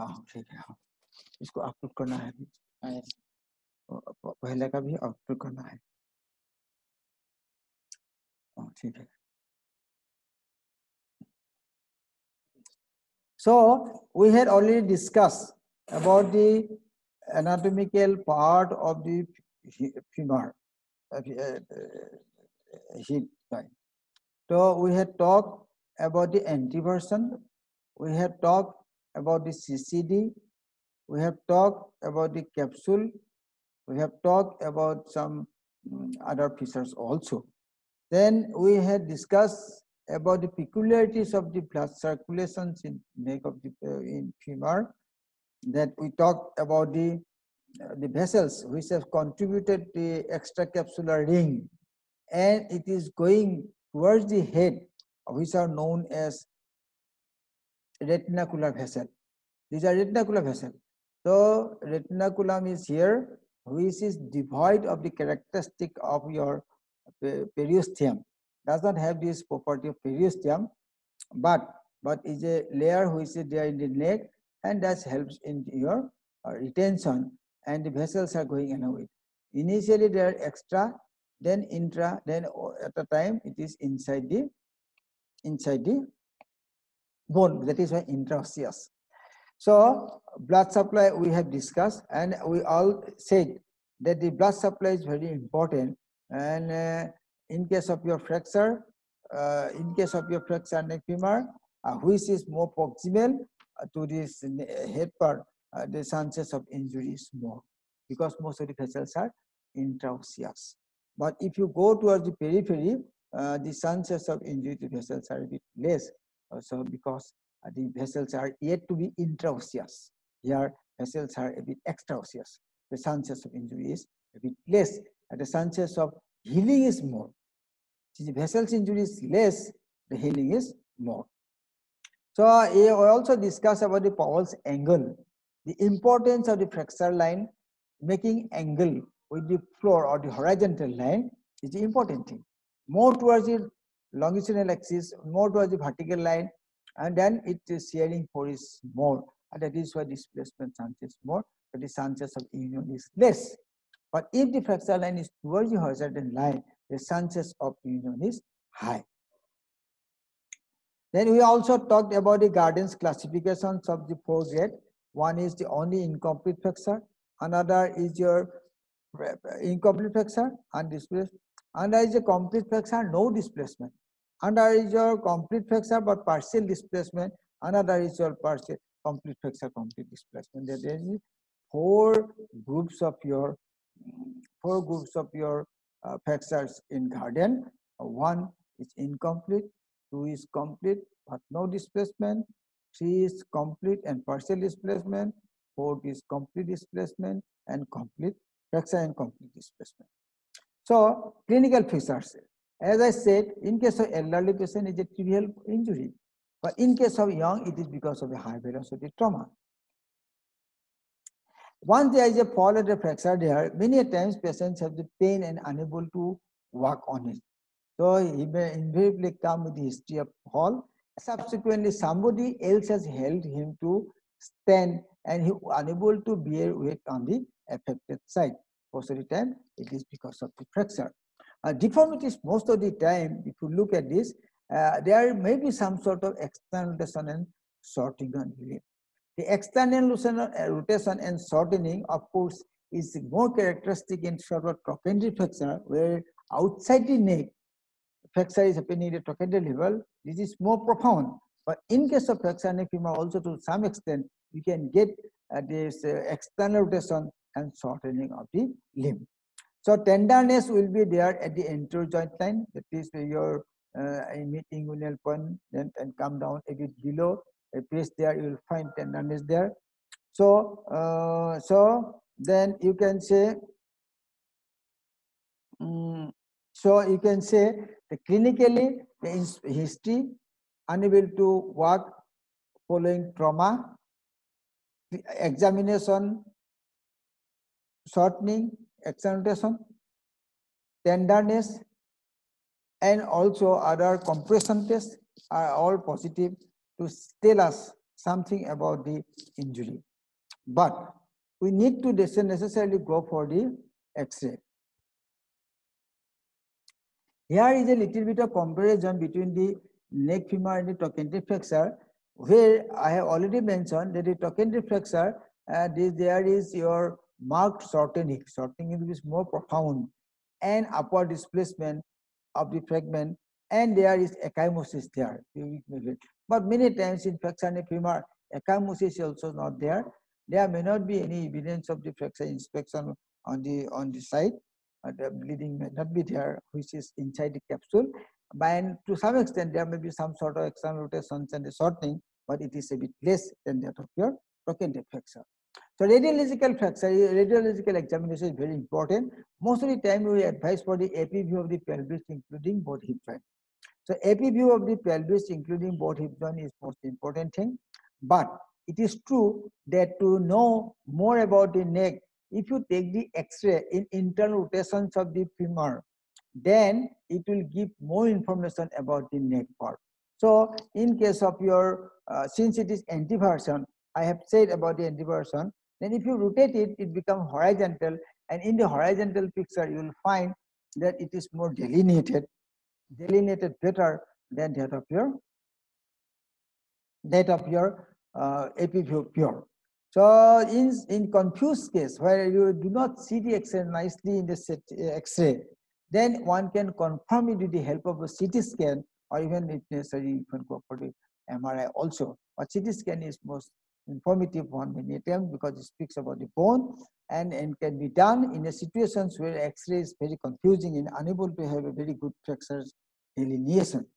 हाँ ठीक है, हाँ इसको अपलोड करना है अभी, Yes. पहले का भी अपलोड करना है। हाँ ठीक है। So we had already discussed about the anatomical part of the femur, hip. So we had talked about the anteversion, we have talked about the CCD, we have talked about the capsule, we have talked about some other features also. Then we had discussed about the peculiarities of the blood circulations in neck of the in femur. That we talked about the vessels which have contributed the extracapsular ring, and it is going towards the head, which are known as retinacular vessel. These are retinacular vessel. So retinaculum is here, which is devoid of the characteristic of your periosteum. Does not have this property of periosteum, but is a layer which is there in the neck, and that helps in your retention, and the vessels are going in a way. Initially they are extra, then intra, then at a time it is inside the bone. That is why intraosseous. So blood supply we have discussed, and we all said that the blood supply is very important. And in case of your fracture, neck femur, which is more proximal to this head part, the chances of injury is more, because most of the vessels are intraosseous. But if you go towards the periphery, the chances of injury to vessels are a bit less. So because the vessels are yet to be intraosseous. Here, vessels are a bit extraosseous. The chances of injury is a bit less, and the chances of healing is more. Since the vessels injury is less, the healing is more. So we also discuss about the Powell's angle, the importance of the fracture line making angle with the floor or the horizontal line is the important thing. More towards the longitudinal axis, more towards the vertical line, and then it is shearing force is more, and that is why displacement chance is more, but the chances of union is less. But if the fracture line is towards the horizontal line, the chances of union is high. Then we also talked about the Gardner's classifications of the 4 grades. One is the only incomplete fracture, another is your incomplete fracture, undisplaced, another is a complete fracture, no displacement, another is your complete fracture but partial displacement, another is your partial complete fracture, complete displacement. There is 4 groups of your fractures in Gardner. One is incomplete, 2 is complete but no displacement, 3 is complete and partial displacement, 4 is complete displacement and complete fracture and complete displacement. So clinical features, as I said, in case of elderly patient is a trivial injury, but in case of young it is because of a high velocity trauma. Once there is a fall or a fracture there, many times patients have the pain and unable to walk on it. So he may invariably come with the history of fall. Subsequently, somebody else has helped him to stand, and he unable to bear weight on the affected side. Most of the time, it is because of the fracture. Deformities, most of the time, if you look at this, there may be some sort of external rotation and shortening on the limb. The external rotation and shortening, of course, is more characteristic in sort of trochanteric fracture, where outside the neck, fracture is happening at the trochanteric level. This is more profound. But in case of fracture neck femur, also to some extent, you can get this external rotation and shortening of the limb. So tenderness will be there at the anterior joint line. That is your inguinal point, then and come down a bit below. A place there, you will find tenderness there. So then you can say. So you can say that clinically the history, unable to walk following trauma, examination, shortening, externalization, tenderness, and also other compression tests are all positive to tell us something about the injury. But we need to necessarily go for the X-ray. Here is a little bit of comparison between the neck femur and the trochanteric flexure, where I have already mentioned that the trochanteric flexure, there is your marked shortening. Shortening is more profound, and upward displacement of the fragment, and there is ecchymosis there. But many times in flexure neck femur, ecchymosis is also not there. There may not be any evidence of the flexure inspection on the side. The bleeding may not be there, which is inside the capsule. And to some extent, there may be some sort of external rotations and the shortening, but it is a bit less than that of your trochanteric flexure. So radiological flexure, radiological examination is very important. Most of the time, we advise for the AP view of the pelvis, including both hip joint. So AP view of the pelvis, including both hip joint, is most important thing. But it is true that to know more about the neck, if you take the X-ray in internal rotations of the femur, then it will give more information about the neck part. So in case of your, since it is anteversion, I have said about the anteversion, then if you rotate it, it becomes horizontal, and in the horizontal picture, you will find that it is more delineated better than that of your AP view pure. So in confused case where you do not see the X-ray nicely in the X-ray, then one can confirm it with the help of a CT scan, or even if necessary you can go for the MRI also. But CT scan is most informative one many attempt because it speaks about the bone, and can be done in a situations where X-ray is very confusing and unable to have a very good flexure delineation.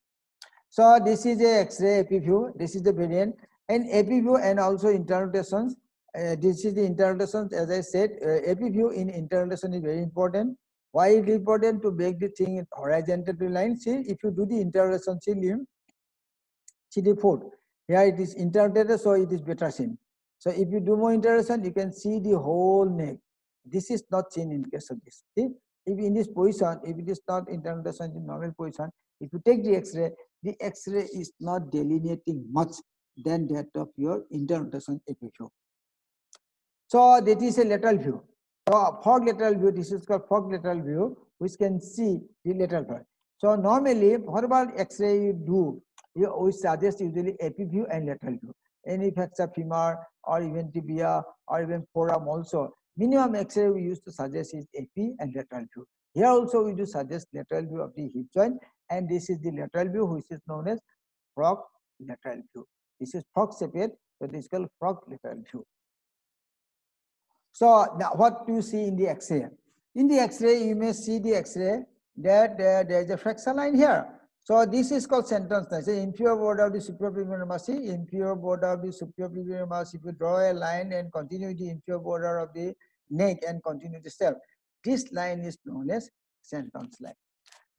So this is a X-ray AP view. This is the variant, and AP view and also internal rotations. This is the internal rotations. As I said, AP view in internal rotation is very important. Why is it important? To make the thing horizontal to line. See, if you do the internal rotation, see the foot. Here it is internal rotated, so it is better seen. So if you do more internal rotation, you can see the whole neck. This is not seen in case of this. See, if in this position, if it is not internal rotation in normal position, if you take the X-ray is not delineating much than that of your internal rotation AP view. So that is a lateral view. So fog lateral view, this is called fog lateral view, which can see the lateral part. So normally, whatever X-ray you do, we suggest usually AP view and lateral view. Any flexure femur or even tibia or even forearm also. Minimum X-ray we used to suggest is AP and lateral view. Here also we do suggest lateral view of the hip joint, and this is the lateral view, which is known as frog lateral view. This is frog shaped, so this is called frog lateral view. So now what do you see in the X-ray? In the X-ray, you may see the X-ray that there is a flexure line here. So this is called sentence line. So inferior border of the superior femur muscle, inferior border of the superior femur muscle. If you draw a line and continue the inferior border of the neck and continue the cell, this line is known as sentence line.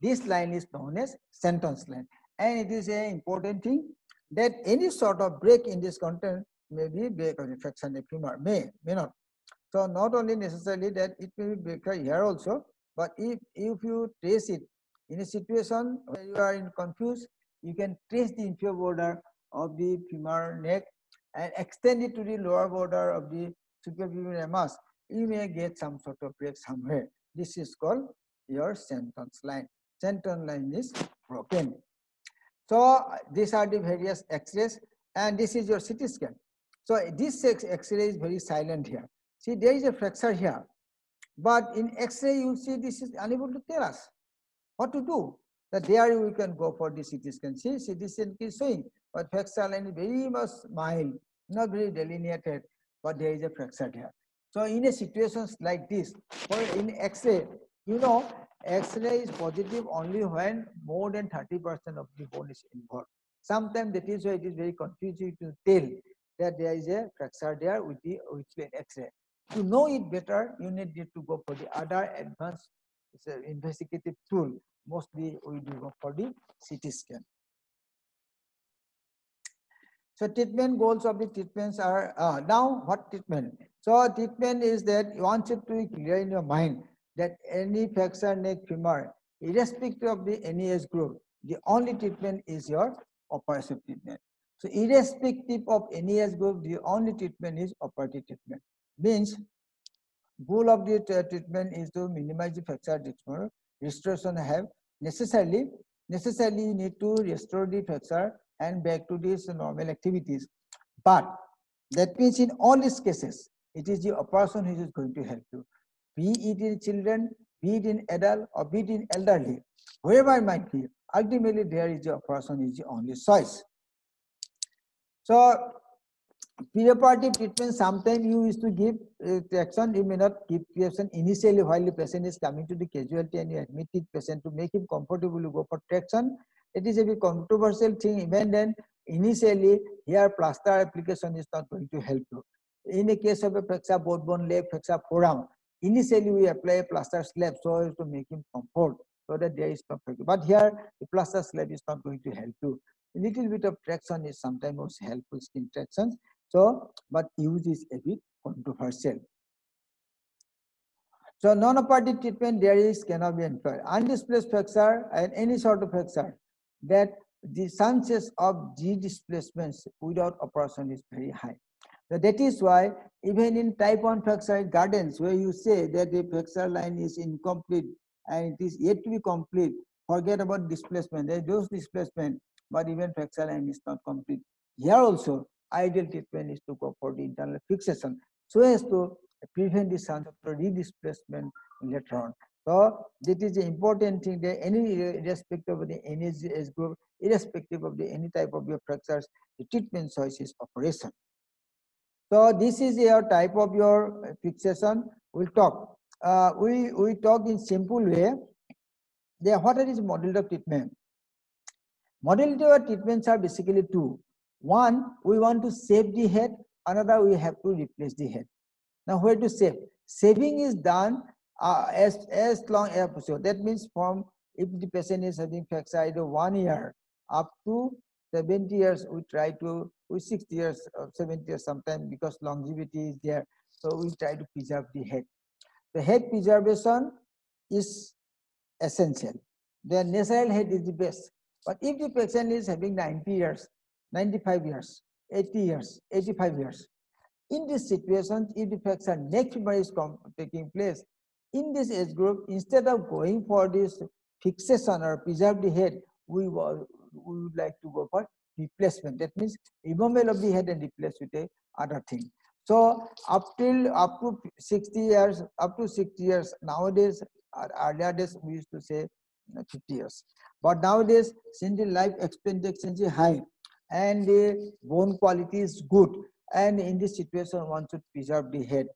This line is known as sentence line, and it is an important thing that any sort of break in this content may be break of the flexure neck femur, may not. So not only necessarily that it may be break here also, but if you trace it in a situation where you are confused, you can trace the inferior border of the femur neck and extend it to the lower border of the superior femur mass. You may get some sort of break somewhere. This is called your sentence line. Sentence line is broken. So these are the various X-rays, and this is your CT scan. So this X-ray is very silent here. See, there is a fracture here, but in X-ray you see this is unable to tell us what to do. That there we can go for the CT scan. See, CT scan is showing, but fracture line is very much mild, not very delineated, but there is a fracture here. So in a situations like this, or in X-ray, you know, X-ray is positive only when more than 30% of the bone is involved. Sometimes that is why it is very confusing to tell that there is a fracture there with the X-ray. To know it better, you need to go for the other advanced investigative tool. Mostly we do go for the CT scan. So treatment goals of the treatments are now what treatment? So treatment is that you want it to be clear in your mind that any fracture neck femur, irrespective of the any age group, the only treatment is your operative treatment. So irrespective of any age group, the only treatment is operative treatment. Means goal of the treatment is to minimize the fracture disc restoration. Have necessarily you need to restore the fracture and back to these normal activities. But that means in all these cases, it is the operation which is going to help you. Be it in children, be it in adult, or be it in elderly, wherever it might be. Ultimately, there is the operation is the only choice. So preoperative treatment, sometimes you used to give traction, you may not give traction initially while the patient is coming to the casualty and you admit the patient to make him comfortable to go for traction. It is a bit controversial thing. Even then, initially, here plaster application is not going to help you. In the case of a fracture both bone leg, fracture forearm, initially we apply a plaster slab so as to make him comfort, so that there is no fracture. But here, the plaster slab is not going to help you. A little bit of traction is sometimes also helpful, skin traction. So, but use is a bit controversial. So, non-operative treatment there is cannot be employed. Undisplaced fracture and any sort of fracture, that the chances of displacements without operation is very high. So that is why even in type 1 fracture gardens, where you say that the fracture line is incomplete and it is yet to be complete, forget about displacement. There is those displacement, but even fracture line is not complete. Here also, ideal treatment is to go for the internal fixation so as to prevent the chance of redisplacement later on. So that is the important thing that any irrespective of the any age group, irrespective of the any type of your fractures, the treatment choice is operation. So this is your type of your fixation. We'll talk. We talk in simple way. There, what is modality of treatment? Modality of treatments are basically two. One, we want to save the head. Another, we have to replace the head. Now, where to save? Saving is done as long as possible. That means from if the patient is having fracture either 1 year up to 70 years, we try to, with 60 years or 70 years sometimes, because longevity is there. So we try to preserve the head. The head preservation is essential. The natural head is the best. But if the patient is having 90 years, 95 years, 80 years, 85 years, in this situation, if the fracture neck femur is taking place, in this age group, instead of going for this fixation or preserve the head, we would like to go for replacement. That means removal of the head and replace with a other thing. So up to 60 years, nowadays, earlier days we used to say 50 years. But nowadays, since the life expectancy is high and the bone quality is good, and in this situation, one should preserve the head.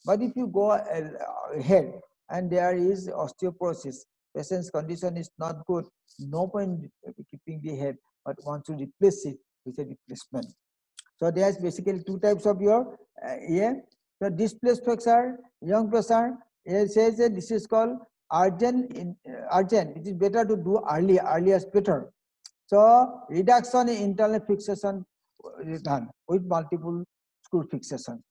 But if you go ahead and there is osteoporosis, patient's condition is not good, no point keeping the head, but one should replace it with a replacement. So there's basically two types of your So displaced fracture, young fracture, it says that this is called urgent. It is better to do earlier is better. So reduction in internal fixation is done with multiple screw fixation.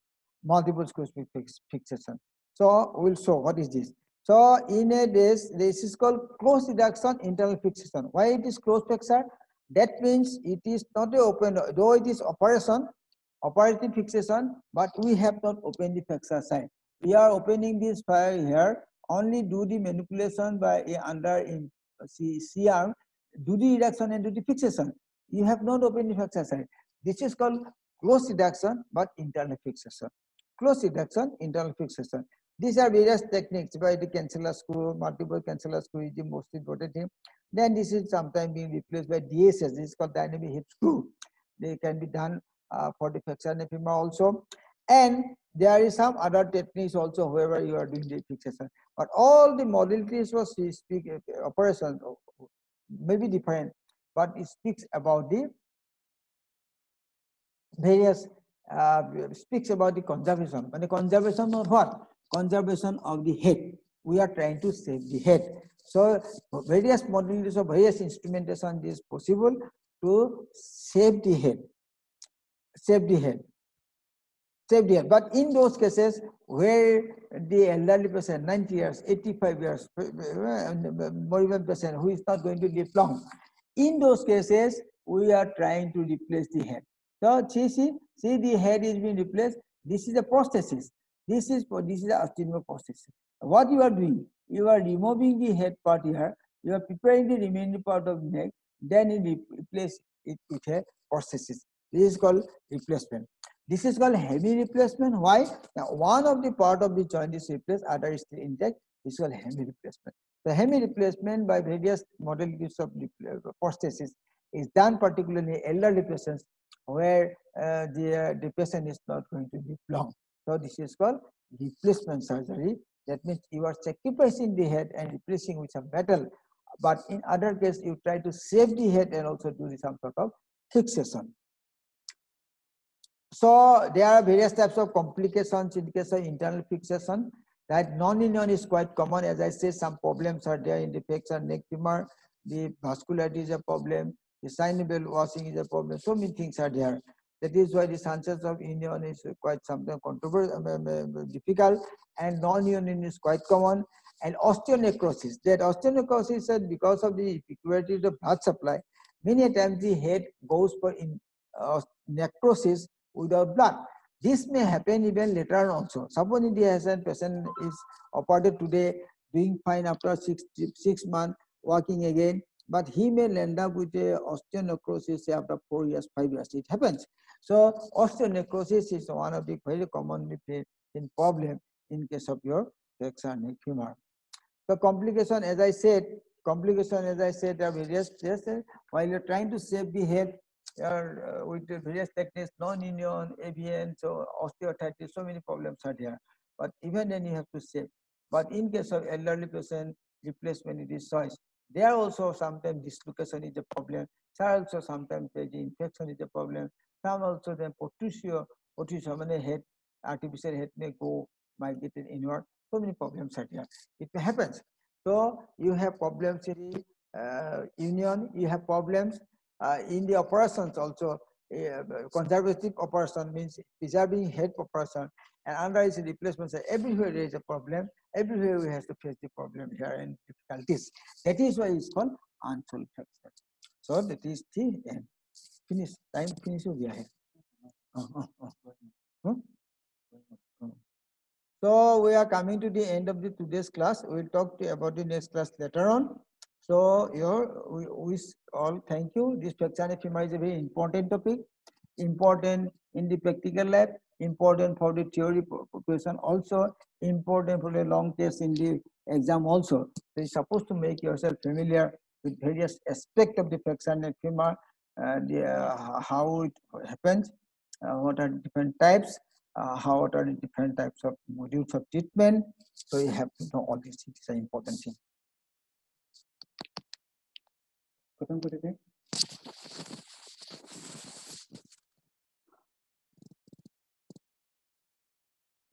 So we'll show what is this. So in this is called close reduction internal fixation. Why it is close fracture? That means it is not a open, though it is operative fixation, but we have not opened the fracture side. We are opening this file here, only do the manipulation by under in C arm, do the reduction and do the fixation. You have not opened the fracture side. This is called close reduction, but internal fixation. Close reduction, internal fixation. These are various techniques by the canceller screw, multiple canceller screw is the most important thing. Then this is sometimes being replaced by DSS. This is called dynamic hip screw. They can be done for the fracture femur also. And there is some other techniques also wherever you are doing the fixation. But all the modalities was speak operation may be different, but it speaks about the various speaks about the conservation. But the conservation of what? Conservation of the head. We are trying to save the head. So various modalities of various instrumentation is possible to save the head. But in those cases where the elderly person, 90 years, 85 years, more even person who is not going to live long, in those cases, we are trying to replace the head. So see the head is being replaced. This is a prosthesis. This is the osteoprosthesis. What you are doing? You are removing the head part here. You are preparing the remaining part of the neck. Then you replace it with a prosthesis. This is called replacement. This is called hemi replacement. Why? Now, one of the part of the joint is replaced, other is still intact. This is called hemi replacement. The hemi replacement by various modalities of prosthesis is done particularly in elderly patients where the patient is not going to live long. So this is called replacement surgery. That means you are sacrificing the head and replacing with some metal. But in other case, you try to save the head and also do some sort of fixation. So there are various types of complications in case of internal fixation. That non-union is quite common. As I said, some problems are there in the flexor neck femur. The vascularity is a problem. The synovial washing is a problem. So many things are there. That is why the chances of union is quite something controversial, difficult, and non-union is quite common. And osteonecrosis. That osteonecrosis is because of the peculiarity of the blood supply. Many times the head goes for necrosis without blood. This may happen even later on also. Suppose in the patient is operated today, doing fine after six months, walking again, but he may end up with a osteonecrosis after 4 years, 5 years. It happens. So osteonecrosis is one of the very commonly faced problem in case of your flexor neck femur. So complication, as I said, are various. Yes, while you're trying to save the head, with the various techniques, non-union, AVN, so osteoarthritis, so many problems are there. But even then you have to save. But in case of elderly patient, replacement it is choice. There also sometimes dislocation is a problem. There also sometimes the infection is a problem. Some also then protrusion, head, artificial head may go, might get inward. So many problems are there. It happens. So you have problems in the union, you have problems in the operations also. Conservative operation means preserving head operation, and under is replacement. So everywhere there is a problem. Everywhere we have to face the problem here and difficulties. That is why it's called unsolved fracture. So that is the end. Finish. Time finish हो गया है. So we are coming to the end of the today's class. We will talk to you about the next class later on. So we all thank you. This flexor neck femur is a very important topic, important in the practical lab, important for the theory question, also important for the long test in the exam also. So you're supposed to make yourself familiar with various aspects of the flexor neck femur, how it happens, what are different types, what are the different types of modules of treatment. So you have to know all these things. It's an important thing.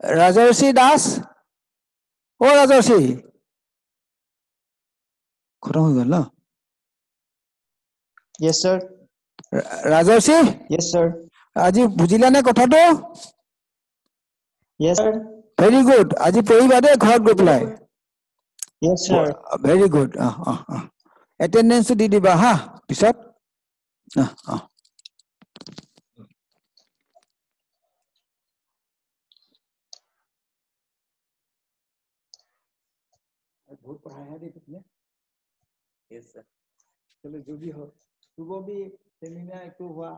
Rajarshi Das? Oh, Rajarshi. Yes, sir. Rajarshi? Yes, sir. Aji bujila na kotha to? Yes, sir. Very good. Aji pehi bade ghar goi pelai. Yes, sir. Very good. Attendance di diba ha pisat. बहुत पढ़ाया है तुमने? Yes sir. चलो जो भी हो, सुबह भी सेमिनार एक तो हुआ.